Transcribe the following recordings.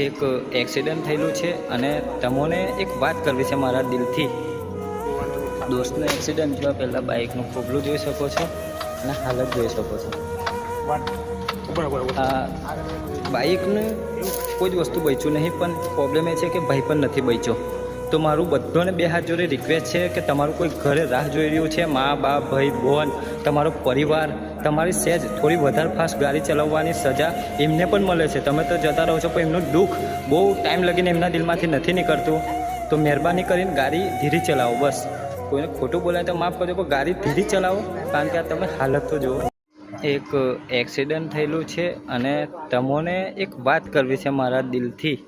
એક એક્સિડન્ટ થયેલું છે અને તમને એક વાત કરવી છે મારા દિલથી. દોસ્તનું એક્સિડન્ટ જોવા પહેલાં બાઇકનું ખોબલું જોઈ શકો છો અને હાલત જોઈ શકો છો. આ બાઇકનું કોઈ જ વસ્તુ બચ્યું નહીં, પણ પ્રોબ્લેમ એ છે કે ભાઈ પણ નથી બચ્યો. તો મારું બધાને બે હાથ જોડે રિક્વેસ્ટ છે કે તમારું કોઈ ઘરે રાહ જોઈ રહ્યું છે, મા બાપ ભાઈ બહેન, તમારો પરિવાર, તમારી સહેજ થોડી વધારે ફાસ્ટ ગાડી ચલાવવાની સજા એમને પણ મળે છે. તમે તો જતા રહો છો, પણ એમનું દુઃખ બહુ ટાઈમ લગીને એમના દિલમાંથી નથી નીકળતું. તો મહેરબાની કરીને ગાડી ધીરે ચલાવો. બસ કોઈને ખોટું બોલાય તો માફ કરજો, પણ ગાડી ધીરે ચલાવો, કારણ કે આ તમે હાલત તો જુઓ. એક એક્સિડન્ટ થયેલું છે અને તમને એક વાત કરવી છે મારા દિલથી.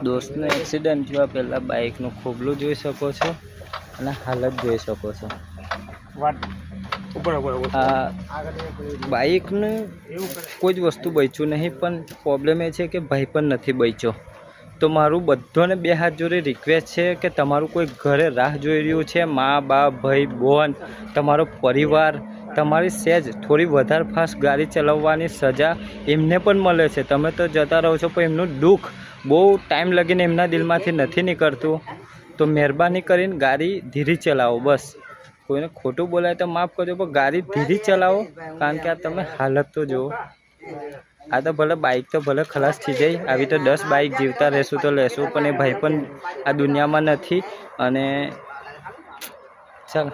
દોસ્તનું એક્સિડન્ટ જોવા પહેલાં બાઇકનું ખોબલું જોઈ શકો છો અને હાલત જોઈ શકો છો. આ બાઇકનું કોઈ જ વસ્તુ બચ્યું નહીં, પણ પ્રોબ્લેમ એ છે કે ભાઈ પણ નથી બચ્યો. તો મારું બધાને બે હાથ જોડે રિક્વેસ્ટ છે કે તમારું કોઈ ઘરે રાહ જોઈ રહ્યું છે, મા બાપ ભાઈ બહેન, તમારો પરિવાર, તમારી સહેજ થોડી વધારે ફાસ્ટ ગાડી ચલાવવાની સજા એમને પણ મળે છે. તમે તો જતા રહો છો, પણ એમનું દુઃખ બહુ ટાઈમ લગીને એમના દિલમાંથી નથી નીકળતું. તો મહેરબાની કરીને ગાડી ધીરે ચલાવો. બસ કોઈને ખોટું બોલાય તો માફ કરજો, પણ ગાડી ધીરે ચલાવો, કારણ કે આ તમે હાલત તો જુઓ. આ તો ભલે બાઇક તો ભલે ખલાસ થઈ જાય, આવી તો 10 બાઇક જીવતા રહેશું તો લેશું, પણ એ ભાઈ પણ આ દુનિયામાં નથી. અને ચાલો.